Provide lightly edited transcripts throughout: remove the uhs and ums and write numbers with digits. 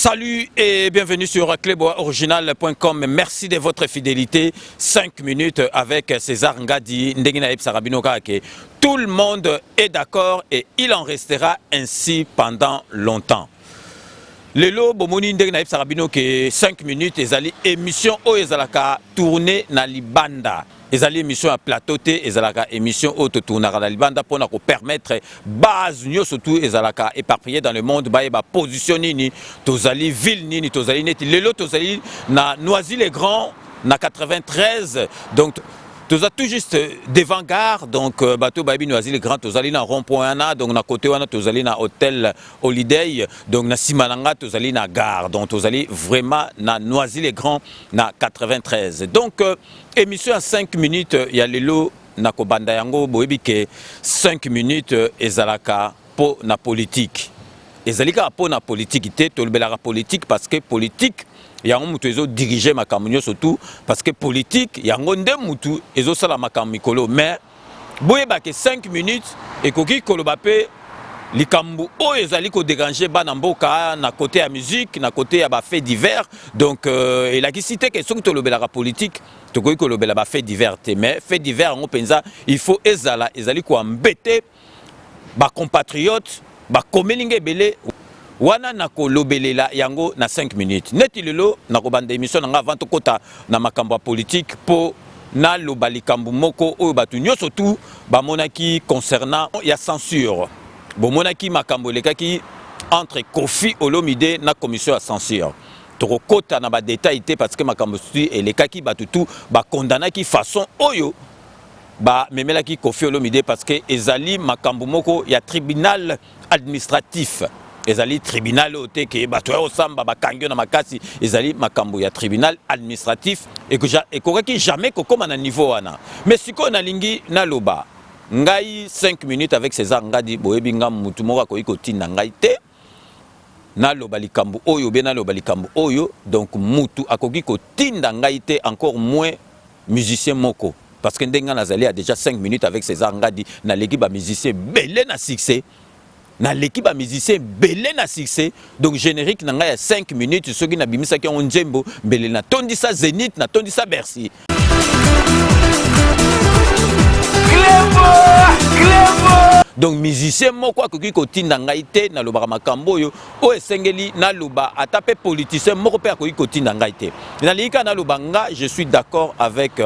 Salut et bienvenue sur cleboisoriginal.com. Merci de votre fidélité. 5 minutes avec César Ngadi, Ndenginaïb Sarabinoka. Tout le monde est d'accord et il en restera ainsi pendant longtemps. Lelo bomoni Ndenginaïb Sarabino que 5 minutes ezali émission o ezalaka tourner na libanda. Ezali émission à plateau te ezalaka émission auto tournera na libanda pour nous permettre base nyo surtout ezalaka éparpillé dans le monde ba positionner ni tozali ville ni tozali net lelo tozali na Noisy-le-Grand na 93 donc tous tout juste devant gare donc bateau baby Noisy-le-Grand tozali na rond-point na donc na côté wana tozali na hôtel Holiday donc na simananga tozali na gare donc tozali vraiment na Noisy-le-Grand na 93 donc émission à 5 minutes il y a lelo na kobanda yango boyebi ke 5 minutes ezalaka po na politique ezalika po na politique te tolbelaka politique parce que politique yango mutu ezo diriger makambo nyonso surtout parce que politique yango nde mutu ezo sala makambo mikolo mais boyeba ke 5 minutes ekoki koloba pe likambo oyo ezali ko déranger bana mboka na côté ya musique na côté ya ba fait divers donc elakisi te ke soki tolobelaka politique tokoki kolobela ba fait divers te mais fait divers yango penza il faut ezali ko embêter ba compatriotes ba komelinga ebele wana nako lobelela yango na 5 minutes neti lelo nako banda émission nga avant kota na makambo politique po na lobalikambu moko oyo batu nyoso tout ba monaki concernant ya censure bo monaki makambo lekaki entre Kofi Olomide na commission ya censure toko kota na ba détail té parce que makambo stu elekaki batu tout ba condamnaki façon oyo ba memelaki Kofi Olomide parce que ezali makambo moko ya tribunal administratif ezali tribunal ote ke bato ya osamba bakangyo na makasi ezali makambo ya tribunal administratif et que jamais kokoma na niveau wana mais siko na lingi na loba ngai 5 minutes avec César Ngadi boyebi nga mutu moko akoki kotinda ngai te na loba likambo oyo be na loba likambo oyo donc mutu akoki kotinda ngai te encore moins musicien moko parce que ndenga nazali a déjà 5 minutes avec César Ngadi na l'équipe ba musicien belé na succès na l'équipe a musicien belé na succès donc générique na nga ya 5 minutes soki na bimisa ki on Nzembo belé na tondisa Zénith na tondisa Bercy donc musicien moko akoki kotinda ngai te na loba makambo yo o esengeli na loba atape politicien moko pe akoki kotinda ngai te na lika na loba nga je suis d'accord avec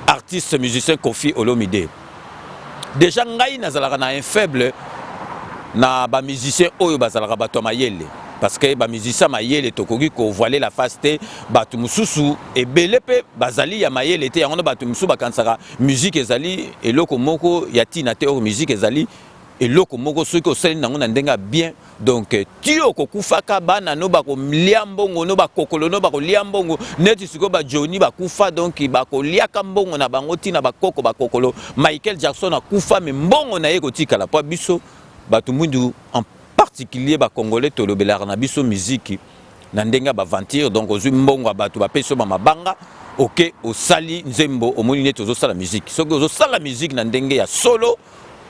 artiste musicien Kofi Olomide déjà ngai nazalaka na un faible na ba musicien oyo bazalaka bato mayele parce que ba musicien mayele tokoki ko voiler la face te batu mususu ebele pe bazali ya mayele te yango batu mususu bakansaka musique ezali eloko moko ya tina te or musique ezali eloko moko soki osali nango na ndenga bien donc tio kokufaka bana no bako liambongo no bakokolo no bako liambongo neti siko ba Johnny bakufa donc bako liaka mbongo na bango tina bakoko bakokolo Michael Jackson akufa mais mbongo na ye kotikala po biso batu mundu en particulier ba congolais tolobelara na biso musique na ndenga ba ventir donc ozui mbongo batu ba peso ba mabanga OK osali Nzembo omoni neti ozo sala musique soki ozo sala musique na ndenge ya solo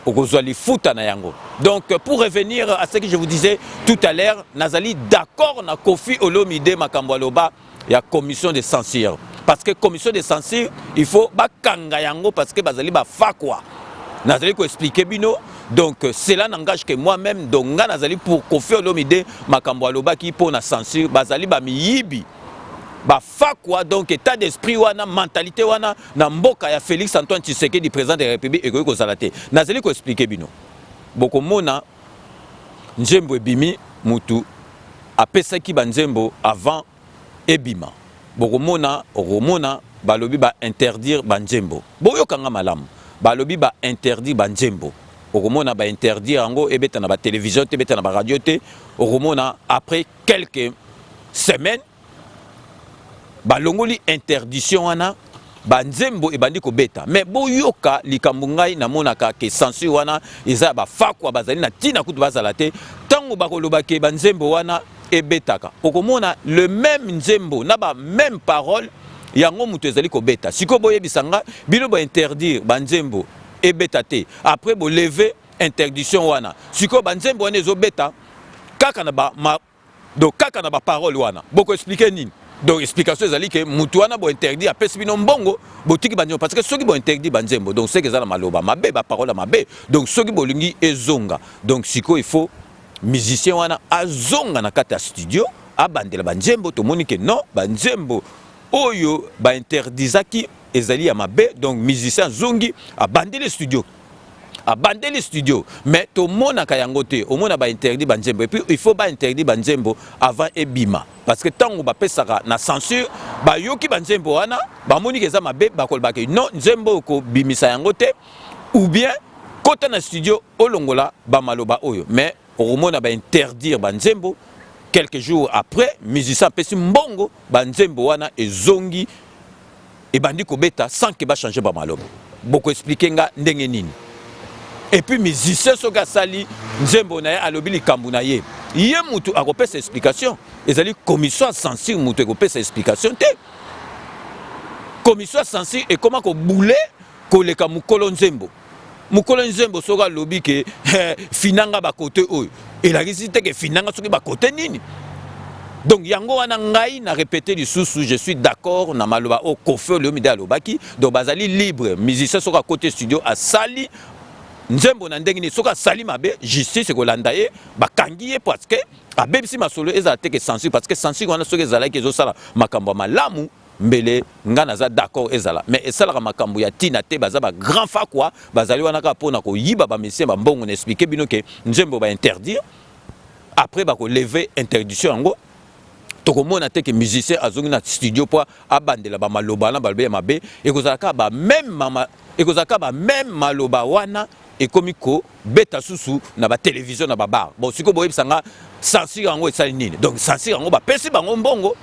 okozwali futa na yango donc pour revenir à ce que je vous disais tout à l'heure nazali d'accord na Kofi Olomide makambo aloba ya commission de censure parce que commission de censure il faut bakanga yango parce que bazali ba fakwa nazali ko expliquer bino donc cela n'engage que moi-même donc nga nazali pour Kofi Olomide makambo aloba ki po na censure bazali ba miyibi ba fakwa donc état d'esprit wana mentalité wana na mboka ya Félix Antoine Tshisekedi président de la République ekoki kozala te nazali ko expliquer bino boko mona Nzembo ebimi mutu apesaki ba Nzembo avant ebima boko mona romona balobi ba interdire ba Nzembo boyokanga malamu balobi ba interdire ba Nzembo okomona ba interdire yango ebeta na ba télévision te beta na ba radio te okomona après quelques semaines balongoli interdiction wana ba Nzembo ebandi ko beta mais boyoka likambo ngai na monaka ke censure wana eza ba fakwa bazali na tina kutu bazala te tango bakoloba ke ba Nzembo wana ebetaka okomona le même Nzembo na ba même parole yango mutu ezali ko beta siko boyebisanga bino ba interdire ba Nzembo ebeta te après bo lever interdiction wana siko ba Nzembo wana ezo beta kaka na ba donc kaka na ba parole wana boko expliquer nini. Donc explication ezali que mutu wana bo interdit apesi bino mbongo botiki banzembo parce que soki bo interdit banzembo donc c'est que ça la maloba mabe ba parole mabe donc soki bolingi ezonga donc siko il faut musicien wana azonga na kata studio abandela banzembo to moni que non banzembo oyo ba interdisaki ezali ya mabe donc musicien zongi abandele studio mais tout le monde a kayangote au monde a interdit banzembo et puis il faut pas interdire banzembo avant ebima parce que tant on va pesaka na censure ba yoki banzembo wana ba moni keza mabe ba kolba ke non nzembo ko bimisa yangote ou bien kota na studio olongola ba maloba oyo mais au monde a interdire banzembo quelques jours après musicien pesi mbongo banzembo wana ezongi et bandi ko beta sans que ba changer ba maloba boko expliquer nga ndenge nini. Et puis musicien soka sali nzembo na ye alobi likambu na ye ye mutu akopesa explication ezali commission à censure mutu akopesa explication te commission à censure et comment ko boule koleka mukolo nzembo soka lobi ke finanga ba côté oyo elakisi te ke finanga soki ba côté nini. Donc yango wana ngai na répéter lisusu je suis d'accord na maloba o kofe le midi alobaki donc bazali libre musicien soka côté studio a sali nzembo na ndenge ni soka sali mabe justice ko landa ye bakangi ye parce que abebisi masolo eza te que censure parce que censure wana soka ezala ke zo sala makambo malamu mbele nga naza d'accord ezala mais esala makambo ya tina te baza ba grand fa quoi bazali wana ka pona ko yiba ba monsieur ba mbongo na expliquer bino ke nzembo ba interdire après ba ko lever interdiction yango tokomona te que musicien azongi na studio po abandela ba maloba na balbe mabe ekozaka ba même maloba wana et comme ko beta susu na ba télévision na ba bar bon siko boye sanga censure yango esali nini donc censure yango ba pesi bango mbongo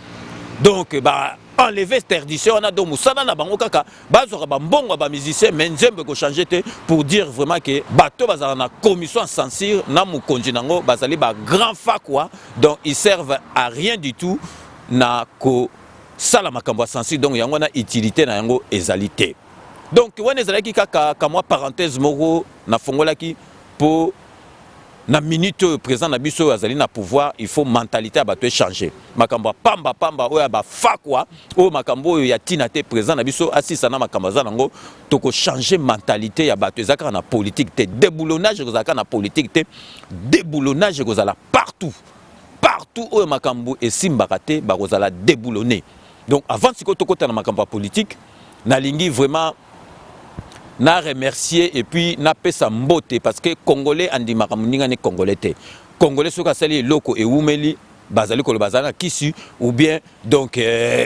donc ba enlever interdiction on a donc musana na bango kaka bazoka ba mbongo ba musicien mais nzembe ko changer te pour dire vraiment que bato bazala na commission censure na mukonzi nango bazali ba grand fa quoi donc ils servent à rien du tout na ko sala makambo censure donc yango na utilité na yango ezalité. Donc, on est kaka moi parenthèse moro na fongolaki pour na minute présent na biso azali na pouvoir il faut mentalité abato changer makambo pamba oya ba fakwa o makambo ya tina te présent na biso asisa na makambo za nango toko changer mentalité ya bato ezaka na politique te déboulonnage ezaka na politique te déboulonnage ezala partout o makambo esimbaka te ba kozala déboulonner. Donc avant siko tokota na makambo politique na lingi vraiment na remercier et puis na pesa mbote parce que congolais andimaka muninga ne congolais te congolais soka sali loko e umeli bazali ko bazana kisu ou bien donc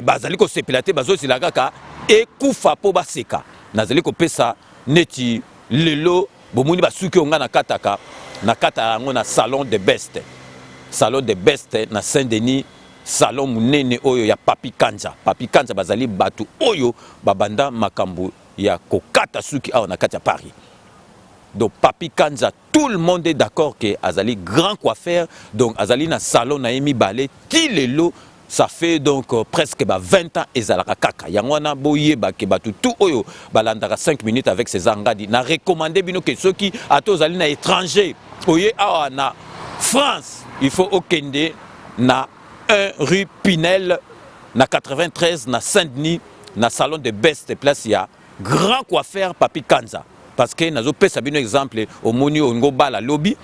bazali ko sepilate bazo silaka e kufa po baseka nazali ko pesa neti lelo bomuni basuki onga na kataka na kata yango na salon de best na Saint-Denis salon munene oyo ya Papi Kanja bazali batu oyo babanda makambu ya kokata suki a na kati ya Paris. Donc Papi Kanja tout le monde est d'accord que azali grand coiffeur donc azali na salon na emi balé tilelo ça fait donc presque 20 ans ezalaka kaka yango na boye ba ke batu tout oyo balandaka 5 minutes avec ses angadi na recommander bino que ceux qui atozali na étranger oye a na France il faut okende na 1 rue Pinel na 93 na Saint-Denis na salon de best place ya grand coiffeur Papi Kanja parce que nazo pesa bino exemple au moni ongo bala lobby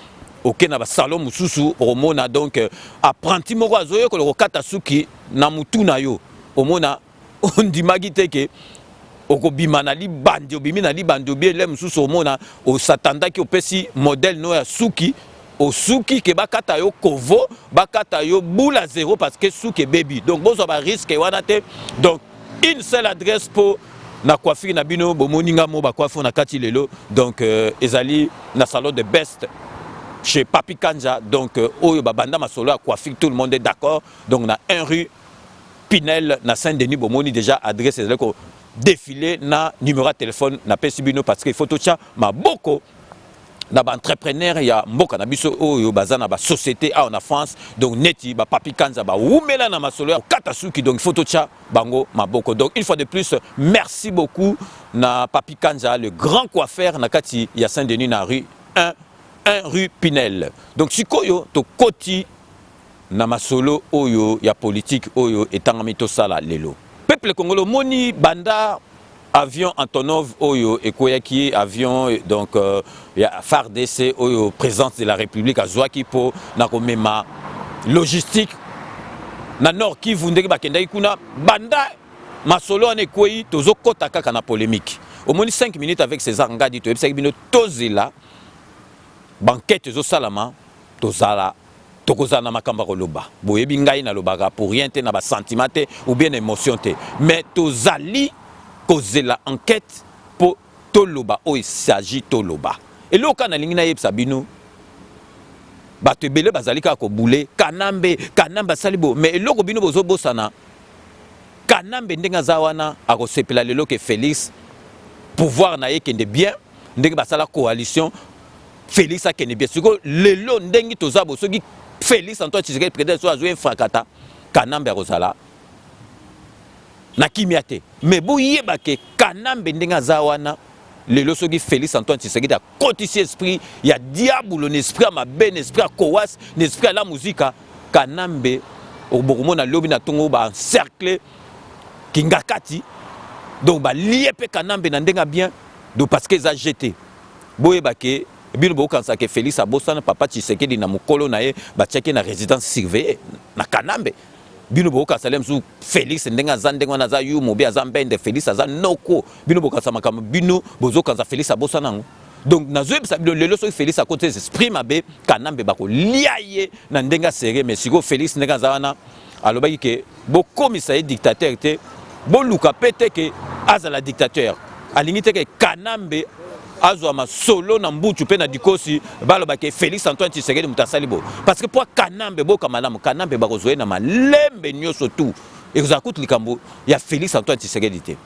ok na ba salon mususu au mona donc apprenti moko azoyo ko kata suki na mutu na yo au mona ondimagi te ke okobima na libandi obimi na libandi obiele mususu au mona o satanda ki opesi modèle no ya suki au suki ke bakata yo kovo bakata yo boula zéro parce que suki baby donc bozo ba risque wana te donc une seule adresse pour na coiffure na bino bomoninga mo ba coiffure na kati lelo donc ezali na salon de best chez Papi Kanja donc oyo babanda masolo à coiffure tout le monde est d'accord donc na 1 rue Pinel na Saint-Denis bomoni déjà adresse ezali ko défilé na numéro de téléphone na pesi bino parce que photo tia maboko na ba entrepreneur ya mboka na biso oyo bazana ba société a en France donc neti ba Papi Kanja ba umela na masolo ya katasuki donc photo tia bango maboko donc une fois de plus merci beaucoup na Papi Kanja le grand coiffeur na kati ya Saint-Denis na rue 1 rue Pinel donc sikoyo to koti na masolo oyo ya politique oyo etangami tosala lelo. Peuple congolais moni banda avion Antonov oyo ekoyaki avion donc ya FARDC oyo présidence de la République azwaki po na komema logistique na Nord Kivu ndenge bakendaki kuna banda masolo ane koyi tozokota kaka na polémique. Au moins 5 minutes avec César Ngadi to ebisaki bino tozela banquette zo salama tozala tokozala na makamba koloba boyebi ngai na lobaka pour rien te na ba sentiment te ou bien émotion te mais tozali kozela enquête pour toloba o il s'agit toloba et loka na lingi na yebisa bino bato ebele bazali kaka kobule kanambe salibo mais eloko bino bozobosana kanambe ndenge aza wana akosepela lelo ke Félix pouvoir na ye kende bien ndenge basala coalition Félix a kende bien siko lelo ndenge tozabo soki Félix Antoine Tshisekedi président so azwe frakata kanambe akozala na kimia te mais bo yeba ke kanambe ndenge aza wana lelo soki Félix Antoine Tshisekedi a kotisi esprit ya diable l'esprit à mabe l'esprit à kowas l'esprit à la musique kanambe obokomona lobi na tongo ba encercler kingakati donc ba lié pe kanambe na ndenga bien donc parce que ça jeté boyeba ke bino bokansa ke Félix abosana papa Tshisekedi na mukolo na ye batiaki na résidence surveillée na kanambe bino bokansa lemsu Félix ndenga zandenga na za yu mobi azambende Félix aza noko bino bokansa makama bino bozokansa Félix abosana ngo donc nazoyebisa bino lelo soki Félix akote esprit mabe kanambe bako liaye na ndenga serré mais siko Félix ndenga za wana alobaki ke bokomisa ye dictateur te boluka pete ke azala dictateur alingi te ke kanambe azwa solo na mbutu pe na dikosi baloba ke Félix Antoine Tshisekedi mutasali bo parce que pour kanambe boka malamu kanambe bakozwe na malembe nyoso tout et kozakutu likambo ya Félix Antoine Tshisekedi te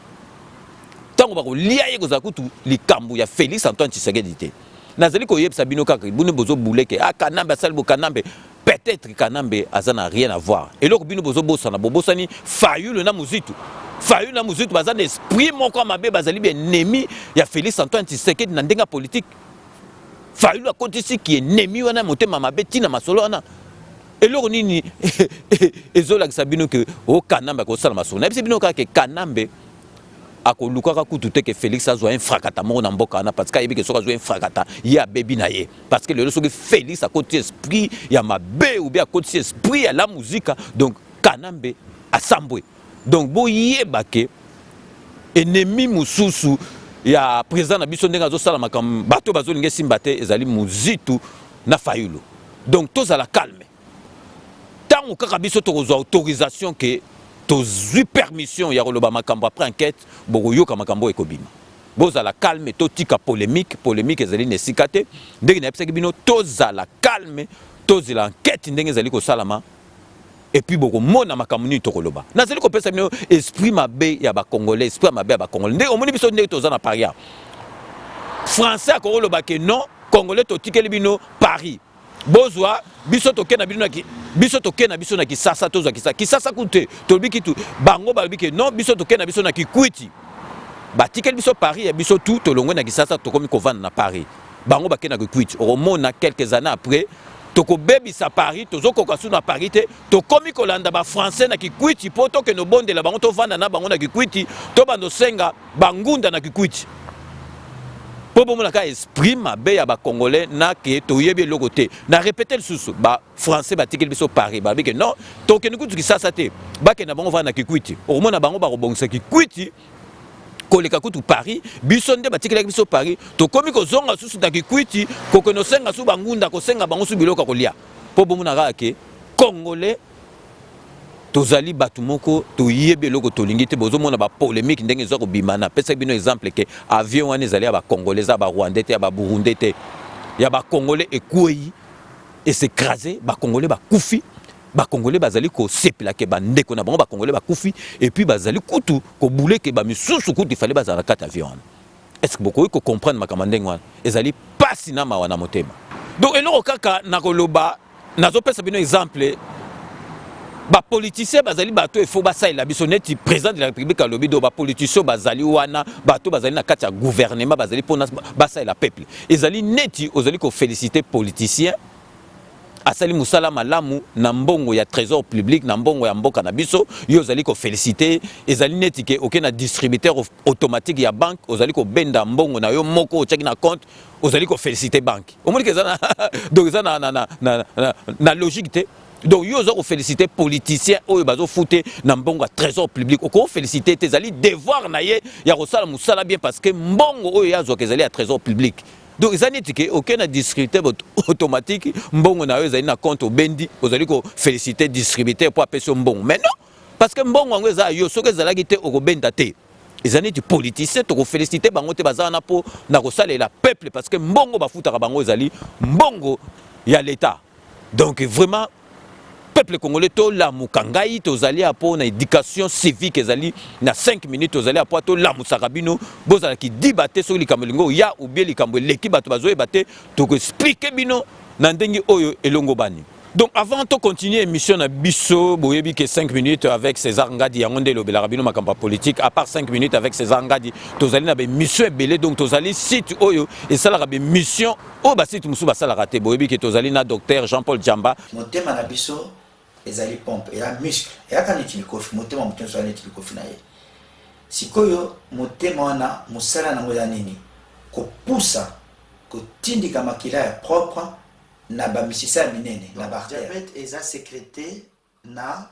tango bako lia ye kozakutu likambo ya Félix Antoine Tshisekedi te nazali ko yebisa bino kaka bino bozo bouleke kanambe asali bo kanambe peut-être kanambe azana rien à voir et loko bino bozo bosana bobosani fayulu na muzitu Fayulu na muzitu bazana esprit moko mabe bazali bien ennemi ya Félix Antoine Tshisekedi na ndenga politique Fayulu akotisi ki ennemi wana motema mabe tina masolo wana eloko nini ezola kisabino ke o kanambe ko sala masolo na bisi bino kaka ke kanambe akolukaka kutu te ke Félix azwa un frakata moko na mboka na parce que ayebi ke soka azwa un frakata ya bebi na ye parce que le soki Félix akoti esprit ya mabe ou bien akoti esprit ya la musique donc kanambe asambwe donc boyeba ke ennemi mususu ya président na biso ndenga zo sala makam bato bazolinga simba te ezali muzitu na Fayulu donc tozala calme tango kaka biso tokozwa autorisation ke tozwi permission ya koloba makambo après enquête bokoyoka makambo ekobima bozala calme totika polémique ezali nesika te ndenge na yebisaki bino tozala calme tozela enquête ndenge ezali kosalama et puis beaucoup mona makambo nini tokoloba nazali kopesa bino esprit mabe ya ba congolais esprit mabe ya ba congolais ndenge omoni biso ndenge tozana Paris français akoloba ke non congolais totikeli bino Paris bozwa biso tokena biso na Kisasa tozwa Kisasa kute tobiki tu bango ba biki non biso tokena biso na Kikwiti batikeli biso Paris ya biso tout tolongwe na Kisasa tokomi kovanda na Paris bango bakena Kikwiti omona quelques années après toko baby sa Paris tozokoka su na Paris te tokomi kolanda ba français na Kikwiti po to ke no bonde la bango to vanda na bango na Kikwiti to bando senga bangunda na Kikwiti po bomo na ka esprit mabe ya ba congolais na ke to yebi loko te na répéter le sous ba français ba tikeli biso Paris ba bike non to ke nikutu Kisasa te ba ke na bango vanda na Kikwiti o mona bango ba robongisa Kikwiti koleka kutu Paris biso nde batikela biso Paris to komi ko zonga susu na Kikwiti ko kono senga su bangunda ko senga bango su biloko kolia po bomuna ke congolais tozali batu moko to yebe loko to lingite bozo mona ba polémique ndenge zo ko bimana pesa bino exemple ke avion wana ezali ya ba congolais ba rwandais te ya ba burundais te ya ba congolais ekweyi et s'écraser ba congolais ba kufi ba congolais bazali ko sepela ke bandeko na bango ba congolais ba kufi et puis bazali kutu ko boule ke ba misusu kutu fallait bazala kata avion est-ce que beaucoup ko comprendre makamandeng wana ezali pasi na mawana motema donc eloko kaka nakoloba nazopesa bino exemple ba politiciens bazali bato il faut basaila biso neti président de la République alobi do ba politiciens bazali wana bato bazali na kati ya gouvernement bazali pona basaila peuple ezali neti ozali ko féliciter politiciens asali musala malamu na mbongo ya trésor public na mbongo ya mboka na biso yo ozali ko féliciter ezali neti ke aucun distributeur automatique ya banque ozali ko benda mbongo na yo moko otiaki na compte ozali ko féliciter banque omoni ke za donc za na logique te. Donc yo zo féliciter politicien oyo bazo fouté na mbongo trésor public oko féliciter tes ali devoir na ye ya kosala musala bien parce que mbongo oyo yazo kezali à trésor public. Donc ils ont dit que aucun distributeur automatique mbongo na yo ezali na compte obendi ozali ko féliciter distributeur pour appeler mbongo. Mais non parce que mbongo ngo eza yo soki ezalaki te okobenda te. Ils ont dit politicien to ko féliciter bango te bazana po na kosala la peuple parce que mbongo bafutaka bango ezali mbongo ya l'état. Donc vraiment peuple congolais to la mukangai tozali apo na éducation civique ezali na 5 minutes tozali apo to la musakabino bozala ki dibate so likambo lingo ya ou bien likambo leki bato bazoye bate to ko expliquer bino na ndengi oyo elongo bani. Donc avant de continuer émission na biso boyebi que 5 minutes avec César Ngadi yangonde lobela rabino makamba politique à part 5 minutes avec César Ngadi tozali na be mission belé donc tozali site oyo et ça la be mission o ba site musu ba sala raté boyebi que tozali na docteur Jean-Paul Djamba motema na biso ezali pompe ya muscle ya kaniti kofi motema mutyo so aneti kofi na ye sikoyo motema wana musala na ngoya nini kopusa kotindika makila ya propre na ba misisa minene na ba diabète eza sécrété na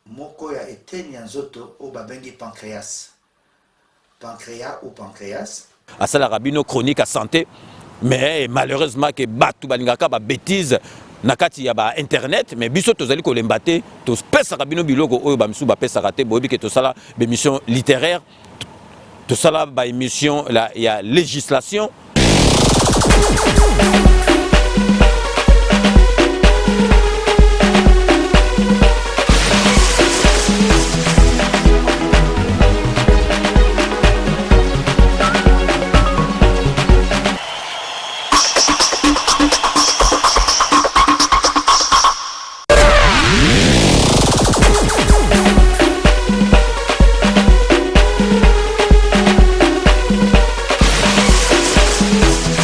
moko ya eteni ya nzoto o babengi pancréas ou pancréas asala rabino chronique à santé mais malheureusement que batu balingaka ba bêtise nakati ya ba internet mais biso tozali ko lembate to pesa rabino biloko oyo ba misu ba pesa raté boyebi ke to sala be émission littéraire to sala ba émission la ya législation.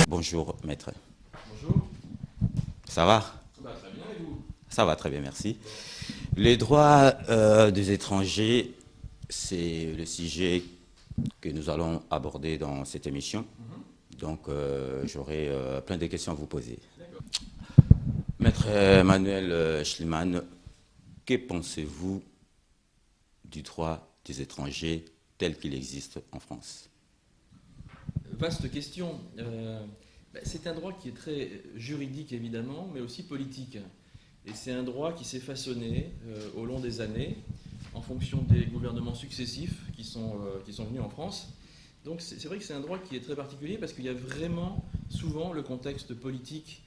Bonjour maître. Bonjour. Ça va? Ça va très bien et vous? Ça va très bien, merci. Les droits des étrangers, c'est le sujet que nous allons aborder dans cette émission. Donc j'aurai plein de questions à vous poser. Maître Emmanuel Schliemann, que pensez-vous du droit des étrangers tel qu'il existe en France? Vaste question. C'est un droit qui est très juridique évidemment, mais aussi politique. Et c'est un droit qui s'est façonné au long des années en fonction des gouvernements successifs qui sont venus en France. Donc c'est vrai que c'est un droit qui est très particulier parce qu'il y a vraiment souvent le contexte politique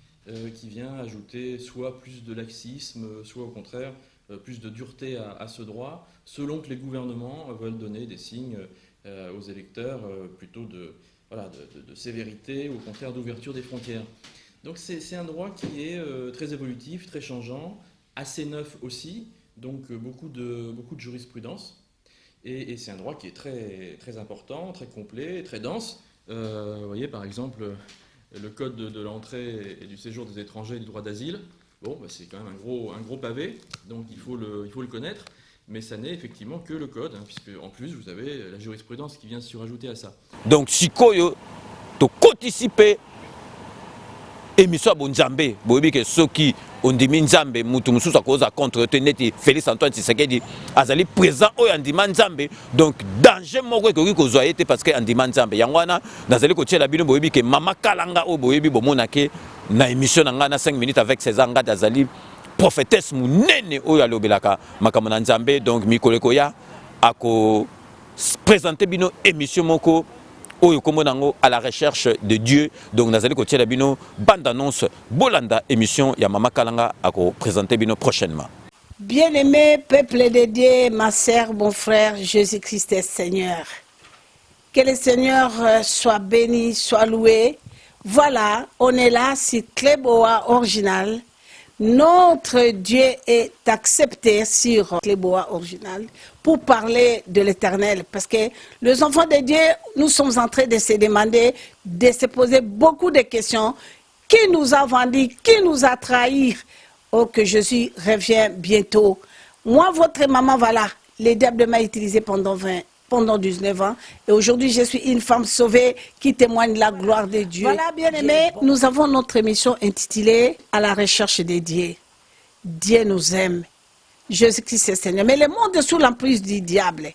qui vient ajouter soit plus de laxisme, soit au contraire plus de dureté à ce droit, selon que les gouvernements veulent donner des signes aux électeurs plutôt de sévérité ou au contraire d'ouverture des frontières. Donc c'est un droit qui est très évolutif, très changeant, assez neuf aussi, donc beaucoup de jurisprudence. Et c'est un droit qui est très, très important, très complet, très dense. Vous voyez par exemple le code de l'entrée et du séjour des étrangers et du droit d'asile. Bon, c'est quand même un gros pavé, donc il faut le connaître. Mais ça n'est effectivement que le code, puisque en plus vous avez la jurisprudence qui vient se surajouter à ça. Donc si koyo to participer émission bonjambe boyebi ke soki ondimi nzambe mutu mususu akoza contre teneti Félix Antoine Tshisekedi azali présent oyo andima nzambe donc danger moko ekoki kozwa ete parce que andima nzambe yango wana nazali kotiela bino boyebi ke mama kalanga oyo boyebi bomona ke na émission na nga na 5 minutes avec César Ngadi azali prophétesse munene oyo alobelaka makambo na nzambe donc mikoleko ya ako présenter bino émission moko oyo kombo nango à la recherche de Dieu donc nazali ko tiela bino bande annonce bolanda émission ya mama kalanga ako présenter bino prochainement. Bien-aimé peuple de Dieu, ma sœur, mon frère, Jésus-Christ est Seigneur. Que le Seigneur soit béni, soit loué. Voilà, on est là sur Cléboa Original. Notre Dieu est accepté sur Cléboa Original pour parler de l'Éternel. Parce que les enfants de Dieu, nous sommes en train de se demander, de se poser beaucoup de questions. Qui nous a vendus? Qui nous a trahis? Oh, que Jésus revient bientôt. Moi, votre maman, voilà, les diables m'a utilisé pendant 19 ans. Et aujourd'hui, je suis une femme sauvée qui témoigne la gloire de Dieu. Voilà, bien-aimés, nous avons notre émission intitulée « À la recherche de Dieu ». Dieu nous aime. Jésus-Christ est Seigneur. Mais le monde est sous l'emprise du diable.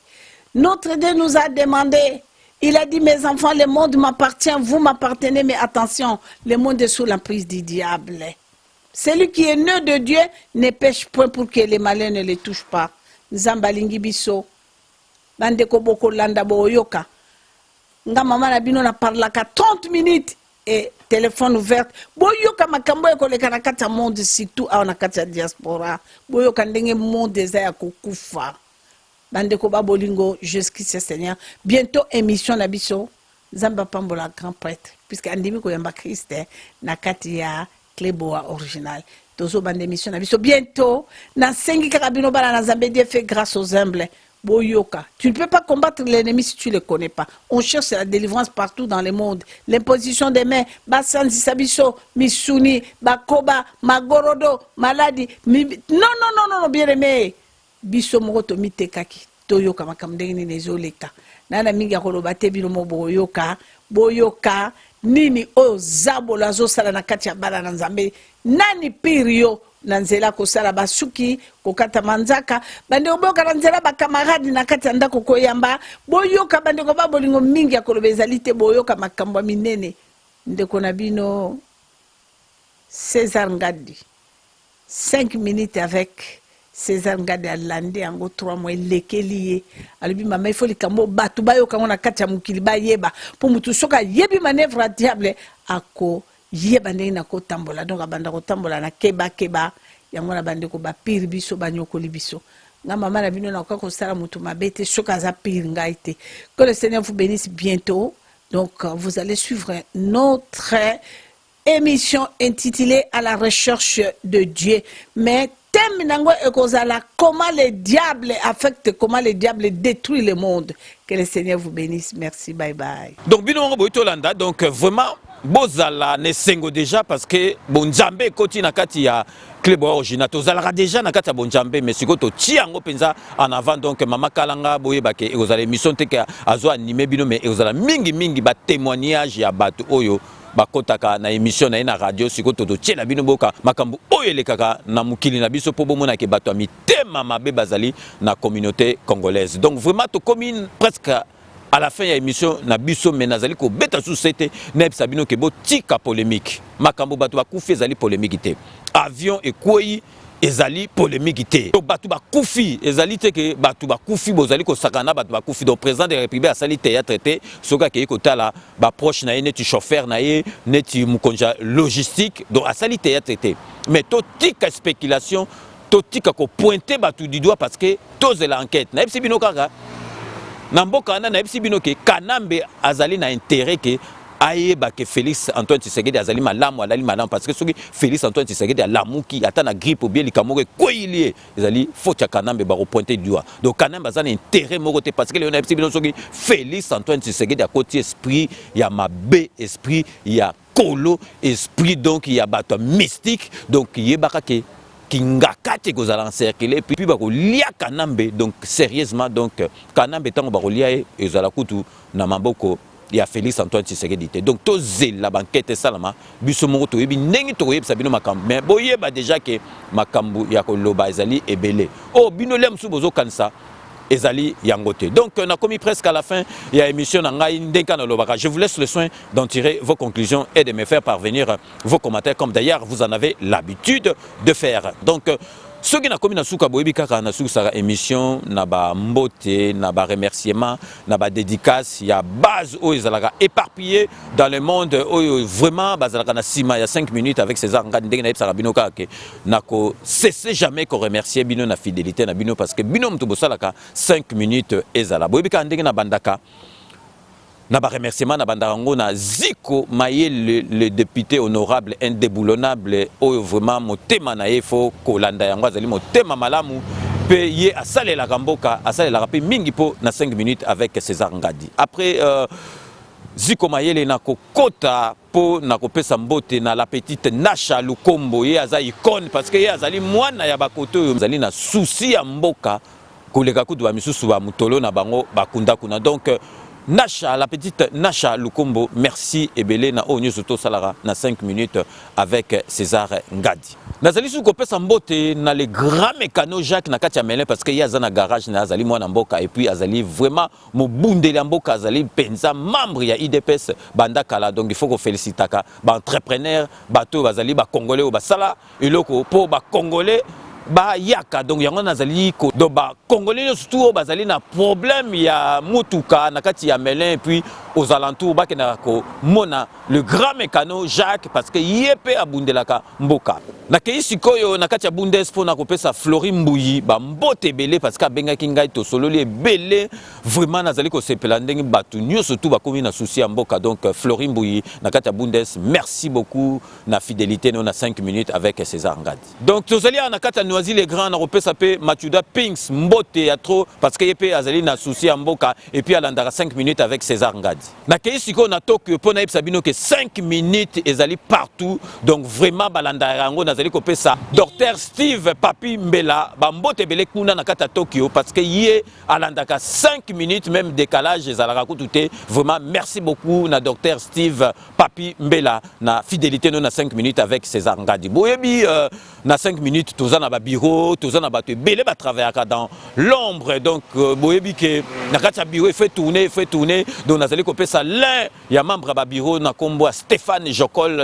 Notre Dieu nous a demandé, il a dit, mes enfants, le monde m'appartient, vous m'appartenez, mais attention, le monde est sous l'emprise du diable. Celui qui est né de Dieu ne pêche point pour que les malins ne le touchent pas. Nzambalingi biso. Bandeko boko landa boyoka. Nga mama na bino na parlaka 30 minutes et téléphone ouvert. Boyoka makambo eko leka na kati ya monde surtout a na kati ya diaspora. Boyoka ndenge monde eza ya kokufa. Bandeko babolingo Jésus-Christ Seigneur. Bientôt émission na biso. Nzamba pambola grand prêtre puisque andimi ko yamba Christ na kati ya Cléboa original. Tozo bande émission na biso bientôt na sengi karabino bana na Nzambe Dieu fait grâce aux humbles. Boyoka, tu ne peux pas combattre l'ennemi si tu ne le connais pas. On cherche la délivrance partout dans le monde. L'imposition des mains, Basanzi Sabiso, Misuni, Bakoba, Magorodo, Maladi. Non, bien aimé. Biso Moroto Mitekaki, Toyoka Makamdeni Nezoleka. Nana Minga Kolobate Bilomo Boyoka, Boyoka, Nini O Zabo Lazo Salana Katia Bala Nzambe, Nani Pirio. Nanzela kosala basuki kokata manzaka bande oboka nanzela ba camarade na kati anda kokoyamba boyoka bande ko babolingo mingi akolobezali te boyoka makambo minene ndeko na bino César Ngadi 5 minutes avec César Ngadi alandi yango 3 mois lekeliye alibi mama il faut likambo batu bayoka ngona kati ya mukili bayeba po mutu soka yebi manœuvre diable ako yeba ndenge na kotambola donc abanda kotambola na keba yango na bande ko ba pire biso banyokoli biso nga mama na bino na ko kosala mutu mabete soka za pire ngaite. Que le Seigneur vous bénisse bientôt. Donc vous allez suivre notre émission intitulée À la recherche de Dieu. Mais thème nango ekozala comment le diable affecte, comment le diable détruit le monde. Que le Seigneur vous bénisse. Merci, bye bye. Donc bino boitolanda donc vraiment bozala ne sengo déjà parce que bonjambe koti na kati ya Cléboa original tozalaka déjà na kati ya bonjambe mais siko to tiango penza en avant donc mama kalanga boyebake ekozala émission teke azo animé bino mais ekozala mingi ba témoignage ya bato oyo bakotaka na émission na radio siko to tiela bino boka makambo oyo elekaka na mukili na biso po bomona ke bato mitema mabe bazali na communauté congolaise. Donc vraiment to commune presque à la fin de l'émission, na biso menazali ko beta société na sabino ke bo tika polémique. Makambo batu ba kufi ezali polémique té. Avion et koi ezali polémique té. To batu ba kufi ezali té ke batu ba kufi bozali ko sakana batu ba kufi donc président de la République asali théâtre té soka ke ko tala ba proche na neti chauffeur na ye neti mukonja logistique donc asali théâtre té. Mais to tika spéculation to tika ko pointer batu du doigt parce que toze l'enquête. Na ebsibino kaka Namboka na ebisi bino ke Kanambe azali na intérêt ke ayeba ke Félix Antoine Tshisekedi azali malamu parce que soki Félix Antoine Tshisekedi alamuki ata na grippe ou bien likamoko koyilie ezali faute ya Kanambe ba pointer du doigt. Donc Kanambe azali intérêt moko te parce que le ebisi bino soki Félix Antoine Tshisekedi a côté esprit ya mabe esprit ya kolo esprit donc ya bato mystique donc yebaka ke Kingakate kozala encercler puis bako lia Kanambe donc sérieusement donc Kanambe tango bako lia ezala kutu na maboko ya Félix Antoine Tshisekedi donc to zela banquete salama biso moko to yebi ndenge to yebisa bino makambo mais boyeba déjà que makambo ya koloba ezali ebele oh bino lem su bozo kansa ezali yangote. Donc on a commis presque à la fin il y a émission nangai ndeka na lobaka. Je vous laisse le soin d'en tirer vos conclusions et de me faire parvenir vos commentaires comme d'ailleurs vous en avez l'habitude de faire. Donc ceux qui na commis na suka boyebi kaka na suka émission na ba mbote na ba remerciement na ba dédicace ya base o ezalaka éparpillé dans le monde o vraiment bazalaka na sima ya 5 minutes avec César Ngadi ndenge na epsaka bino kaka nako cesser jamais ko remercier bino na fidélité na bino parce que bino mtu bosalaka 5 minutes ezala boyebi ka ndenge na bandaka na ba remerciement na bandarango na Ziko Maye le député honorable indéboulonnable oyo vraiment motema na yefo kolanda yango azali motema malamu pe ye asalela kamboka asalela pe mingi po na 5 minutes avec César Ngadi. Après Ziko Mayele na kokota po na kopesa mbote na la petite Nasha Lukombo ye aza icône parce que ye azali mwana ya bakoto azali na souci ya mboka koleka kutu ba misusu ba mutolo na bango bakunda kuna. Donc Nasha, la petite Nasha Lukombo, merci ebele na onyo soto salara na 5 minutes avec César Ngadi. Nazali sou kopesa mbote na le grand mécano Jacques na kati ya Melin parce que ye aza na garage na azali mwana mboka et puis azali vraiment mobundeli mboka azali penza membre ya IDPS banda kala. Donc il faut ko félicitaka ba entrepreneur bato bazali ba congolais ou basala eloko po ba congolais ba yaka. Donc yango nazali ko do ba congolais surtout bazali na problème ya mutuka na kati ya Melin et puis aux alentours ba kena ko mona le grand mécano Jacques parce que yepe abundelaka mboka na kei sikoyo na kati ya Bundes po na kopesa Flori Mbuyi ba mbote belé parce que benga kingai to sololi belé vraiment nazali ko sepela ndenge batu nyo surtout ba komi na souci ya mboka. Donc Flori Mbuyi na kati ya Bundes, merci beaucoup na fidélité no na 5 minutes avec César Ngadi. Donc tozali na kati ya Noisy les grands na kopesa pe Machuda Pinks mbote ya trop parce que yepe azali na souci ya mboka et puis alandaka 5 minutes avec César Ngadi. Na kei sikoyo na Tokyo po na yebisa bino que 5 minutes ezali partout. Donc vraiment balanda yango nazali kopesa Dr Steve Papi Mbela bambote belé kuna na kata Tokyo parce que yé alandaka 5 minutes même décalage ezalaka kututé. Vraiment merci beaucoup na Dr Steve Papi Mbela na fidélité no na 5 minutes avec César Ngadi. Boyebi na 5 minutes tozana ba bureau tozana bato belé ba travaillaka dans l'ombre. Donc boyebi que na kata bureau fait tourner donc nazali kopesa l'un ya membre ba bureau na kombo Stéphane Jokol.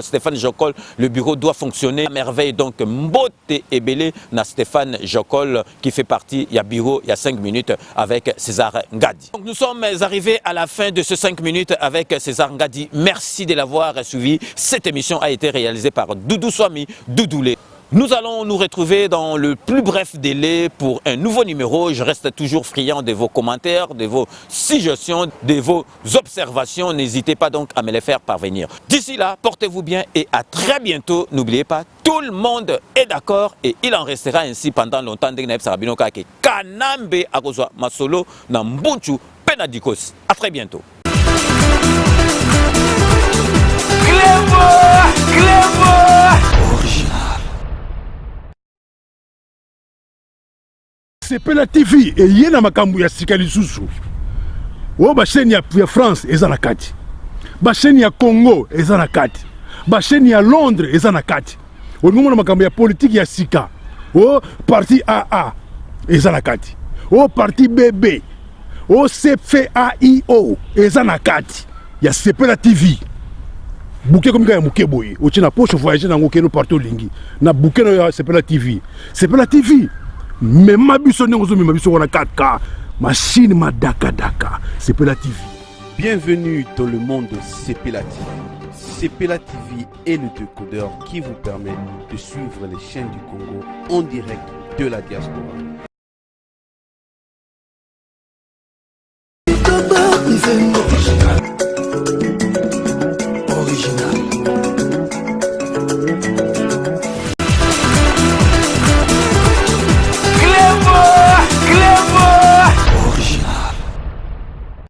Le bureau doit fonctionner à merveille. Donc mbote ebele na Stéphane Jokol qui fait partie ya bureau il y a 5 minutes avec César Ngadi. Donc nous sommes arrivés à la fin de ce 5 minutes avec César Ngadi. Merci de l'avoir suivi. Cette émission a été réalisée par Doudou Swami Doudoulé. Nous allons nous retrouver dans le plus bref délai pour un nouveau numéro. Je reste toujours friand de vos commentaires, de vos suggestions, de vos observations. N'hésitez pas donc à me les faire parvenir. D'ici là, portez-vous bien et à très bientôt. N'oubliez pas, tout le monde est d'accord et il en restera ainsi pendant longtemps. Kanambe akozwa masolo na mbunchu penadikos. À très bientôt. Sepela TV et yena makambu ya sikali susu. O ba chaîne ya France eza na kati. Ba chaîne ya Congo eza na kati. Ba chaîne ya Londres eza na kati. O ngomona makambu ya politique ya sika. O parti AA eza na kati. O parti BB. O CFAIO eza na kati. Ya Sepela TV. Bouquet comme ya muke boye. O tina poche voyager na ngokeno partout lingi. Na bouquet na Sepela TV. Sepela TV. Mais ma biso n'engozo mais ma biso on a 4K machine ma daka Sepela TV. Bienvenue dans le monde de Sepela TV. Sepela TV est le décodeur qui vous permet de suivre les chaînes du Congo en direct de la diaspora.